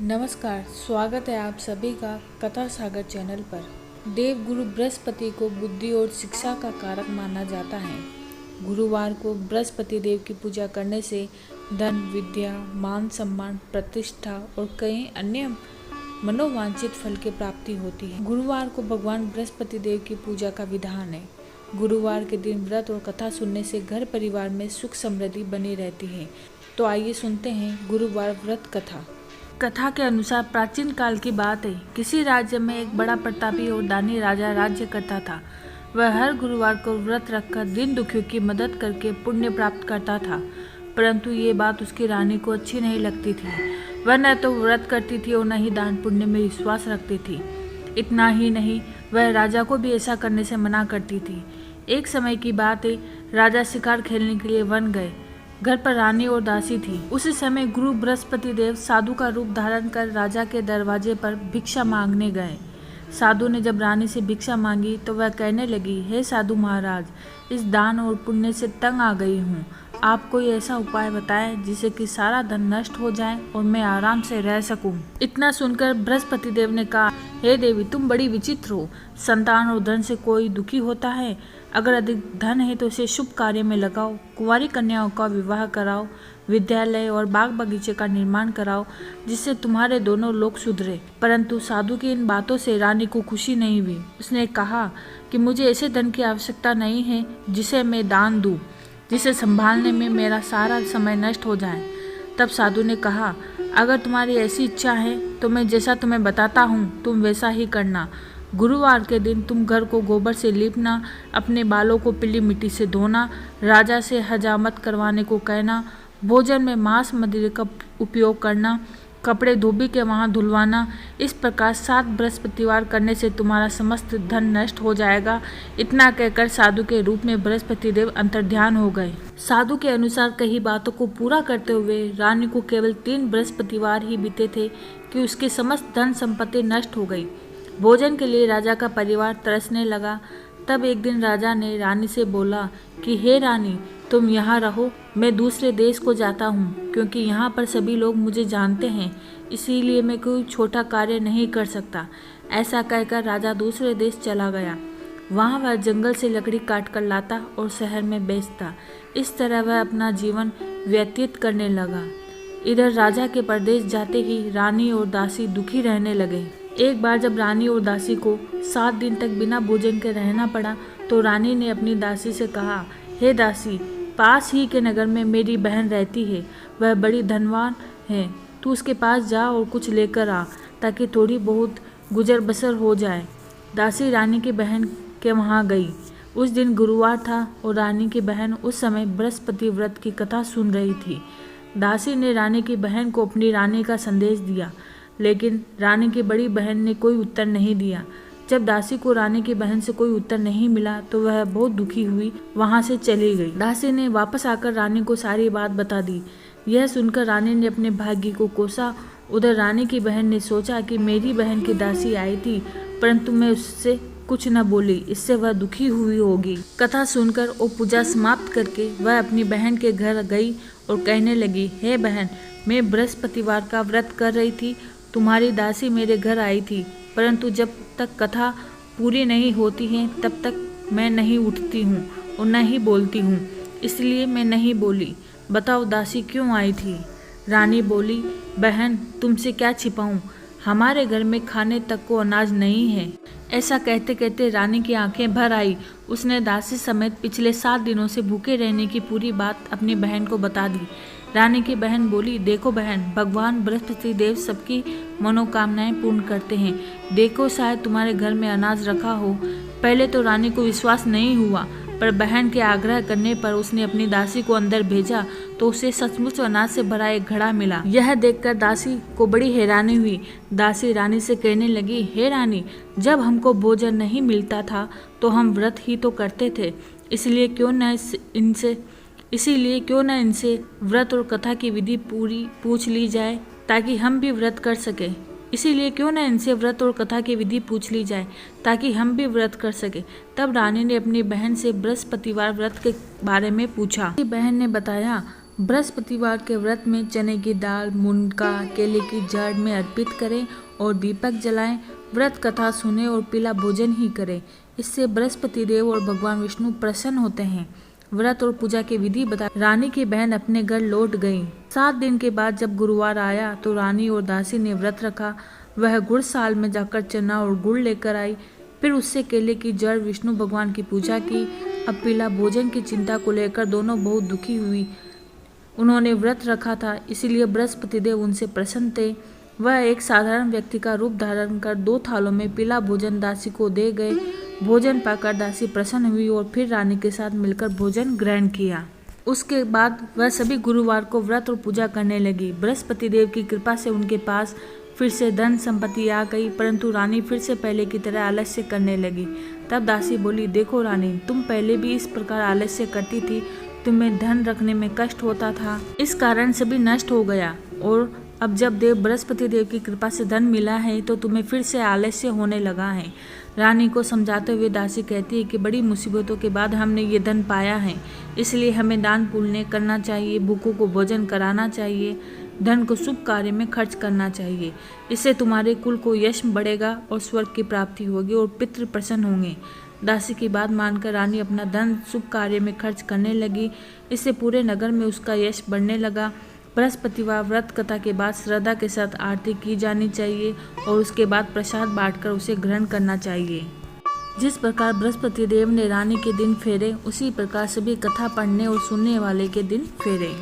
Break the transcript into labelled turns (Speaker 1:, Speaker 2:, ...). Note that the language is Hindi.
Speaker 1: नमस्कार, स्वागत है आप सभी का कथा सागर चैनल पर। देवगुरु बृहस्पति को बुद्धि और शिक्षा का कारक माना जाता है। गुरुवार को बृहस्पति देव की पूजा करने से धन, विद्या, मान सम्मान, प्रतिष्ठा और कई अन्य मनोवांछित फल की प्राप्ति होती है। गुरुवार को भगवान बृहस्पति देव की पूजा का विधान है। गुरुवार के दिन व्रत और कथा सुनने से घर परिवार में सुख समृद्धि बनी रहती है। तो आइए सुनते हैं गुरुवार व्रत कथा। कथा के अनुसार प्राचीन काल की बात है। किसी राज्य में एक बड़ा प्रतापी और दानी राजा राज्य करता था। वह हर गुरुवार को व्रत रखकर दीन दुखियों की मदद करके पुण्य प्राप्त करता था, परंतु ये बात उसकी रानी को अच्छी नहीं लगती थी। वह न तो व्रत करती थी और न ही दान पुण्य में विश्वास रखती थी। इतना ही नहीं, वह राजा को भी ऐसा करने से मना करती थी। एक समय की बात है, राजा शिकार खेलने के लिए वन गए। घर पर रानी और दासी थी। उसी समय गुरु बृहस्पति देव साधु का रूप धारण कर राजा के दरवाजे पर भिक्षा मांगने गए। साधु ने जब रानी से भिक्षा मांगी तो वह कहने लगी, हे साधु महाराज, इस दान और पुण्य से तंग आ गई हूँ। आप कोई ऐसा उपाय बताएं जिससे कि सारा धन नष्ट हो जाए और मैं आराम से रह सकूं। इतना सुनकर बृहस्पति देव ने कहा, हे देवी, तुम बड़ी विचित्र हो। संतान और धन से कोई दुखी होता है? अगर अधिक धन है तो इसे शुभ कार्य में लगाओ, कुंवारी कन्याओं का विवाह कराओ, विद्यालय और बाग बगीचे का निर्माण कराओ, जिससे तुम्हारे दोनों लोग सुधरे। परंतु साधु की इन बातों से रानी को खुशी नहीं हुई। उसने कहा कि मुझे ऐसे धन की आवश्यकता नहीं है जिसे मैं दान दूं, जिसे संभालने में मेरा सारा समय नष्ट हो जाए। तब साधु ने कहा, अगर तुम्हारी ऐसी इच्छा है तो मैं जैसा तुम्हें बताता हूँ तुम वैसा ही करना। गुरुवार के दिन तुम घर को गोबर से लीपना, अपने बालों को पीली मिट्टी से धोना, राजा से हजामत करवाने को कहना, भोजन में मांस मदिरे का उपयोग करना, कपड़े धोबी के वहाँ धुलवाना। इस प्रकार 7 बृहस्पतिवार करने से तुम्हारा समस्त धन नष्ट हो जाएगा। इतना कहकर साधु के रूप में बृहस्पति देव अंतर्ध्यान हो गए। साधु के अनुसार कही बातों को पूरा करते हुए रानी को केवल 3 बृहस्पतिवार ही बीते थे कि उसकी समस्त धन संपत्ति नष्ट हो गई। भोजन के लिए राजा का परिवार तरसने लगा। तब एक दिन राजा ने रानी से बोला कि हे रानी, तुम यहाँ रहो, मैं दूसरे देश को जाता हूँ, क्योंकि यहाँ पर सभी लोग मुझे जानते हैं, इसीलिए मैं कोई छोटा कार्य नहीं कर सकता। ऐसा कहकर राजा दूसरे देश चला गया। वहाँ वह जंगल से लकड़ी काट कर लाता और शहर में बेचता। इस तरह वह अपना जीवन व्यतीत करने लगा। इधर राजा के परदेश जाते ही रानी और दासी दुखी रहने लगे। एक बार जब रानी और दासी को 7 दिन तक बिना भोजन के रहना पड़ा तो रानी ने अपनी दासी से कहा, हे दासी, पास ही के नगर में मेरी बहन रहती है, वह बड़ी धनवान है, तू उसके पास जा और कुछ लेकर आ ताकि थोड़ी बहुत गुजर बसर हो जाए। दासी रानी की बहन के वहाँ गई। उस दिन गुरुवार था और रानी की बहन उस समय बृहस्पति व्रत की कथा सुन रही थी। दासी ने रानी की बहन को अपनी रानी का संदेश दिया, लेकिन रानी की बड़ी बहन ने कोई उत्तर नहीं दिया। जब दासी को रानी की बहन से कोई उत्तर नहीं मिला तो वह बहुत दुखी हुई वहां से चली गई। दासी ने वापस आकर रानी को सारी बात बता दी। यह सुनकर रानी ने अपने भाग्य को कोसा। उधर रानी की बहन ने सोचा कि मेरी बहन की दासी आई थी, परंतु मैं उससे कुछ न बोली, इससे वह दुखी हुई होगी। कथा सुनकर और पूजा समाप्त करके वह अपनी बहन के घर गई और कहने लगी, हे बहन, मैं बृहस्पतिवार का व्रत कर रही थी, तुम्हारी दासी मेरे घर आई थी, परंतु जब तक कथा पूरी नहीं होती है तब तक मैं नहीं उठती हूँ और न ही बोलती हूँ, इसलिए मैं नहीं बोली। बताओ दासी क्यों आई थी? रानी बोली, बहन, तुमसे क्या छिपाऊँ, हमारे घर में खाने तक को अनाज नहीं है। ऐसा कहते कहते रानी की आंखें भर आई। उसने दासी समेत पिछले 7 दिनों से भूखे रहने की पूरी बात अपनी बहन को बता दी। रानी की बहन बोली, देखो बहन, भगवान बृहस्पति देव सबकी मनोकामनाएं पूर्ण करते हैं। देखो, शायद तुम्हारे घर में अनाज रखा हो। पहले तो रानी को विश्वास नहीं हुआ, पर बहन के आग्रह करने पर उसने अपनी दासी को अंदर भेजा तो उसे सचमुच अनाज से भरा एक घड़ा मिला। यह देखकर दासी को बड़ी हैरानी हुई। दासी रानी से कहने लगी, हे रानी, जब हमको भोजन नहीं मिलता था तो हम व्रत ही तो करते थे, इसीलिए क्यों न इनसे व्रत और कथा की विधि पूरी पूछ ली जाए ताकि हम भी व्रत कर सके। तब रानी ने अपनी बहन से बृहस्पतिवार व्रत के बारे में पूछा। बहन ने बताया, बृहस्पतिवार के व्रत में चने की दाल, मुनगा, केले की जड़ में अर्पित करें और दीपक जलाएं। व्रत कथा सुने और पीला भोजन ही करें। इससे बृहस्पति देव और भगवान विष्णु प्रसन्न होते हैं। व्रत और पूजा की विधि बता। रानी की बहन अपने घर लौट गई। 7 दिन के बाद जब गुरुवार आया तो रानी और दासी ने व्रत रखा। वह गुड़साल में जाकर चना और गुड़ लेकर आई। फिर उससे केले की जड़ विष्णु भगवान की पूजा की। अब पीला भोजन की चिंता को लेकर दोनों बहुत दुखी हुई। उन्होंने व्रत रखा था, इसीलिए बृहस्पति देव उनसे प्रसन्न थे। वह एक साधारण व्यक्ति का रूप धारण कर 2 थालों में पीला भोजन दासी को दे गए। भोजन पाकर दासी प्रसन्न हुई और फिर रानी के साथ मिलकर भोजन ग्रहण किया। उसके बाद वह सभी गुरुवार को व्रत और पूजा करने लगी। बृहस्पति देव की कृपा से उनके पास फिर से धन संपत्ति आ गई, परंतु रानी फिर से पहले की तरह आलस्य करने लगी। तब दासी बोली, देखो रानी, तुम पहले भी इस प्रकार आलस्य करती थी। तुम्हें धन रखने में कष्ट होता था, इस कारण सभी नष्ट हो गया। और अब जब बृहस्पति देव की कृपा से धन मिला है तो तुम्हें फिर से आलस्य होने लगा है। रानी को समझाते हुए दासी कहती है कि बड़ी मुसीबतों के बाद हमने ये धन पाया है, इसलिए हमें दान पुण्य करना चाहिए, भूखों को भोजन कराना चाहिए, धन को शुभ कार्य में खर्च करना चाहिए। इससे तुम्हारे कुल को यश बढ़ेगा और स्वर्ग की प्राप्ति होगी और पितृ प्रसन्न होंगे। दासी की बात मानकर रानी अपना धन शुभ कार्य में खर्च करने लगी। इससे पूरे नगर में उसका यश बढ़ने लगा। बृहस्पतिवार व्रत कथा के बाद श्रद्धा के साथ आरती की जानी चाहिए और उसके बाद प्रसाद बांटकर उसे ग्रहण करना चाहिए। जिस प्रकार बृहस्पति देव ने रानी के दिन फेरे, उसी प्रकार सभी कथा पढ़ने और सुनने वाले के दिन फेरे।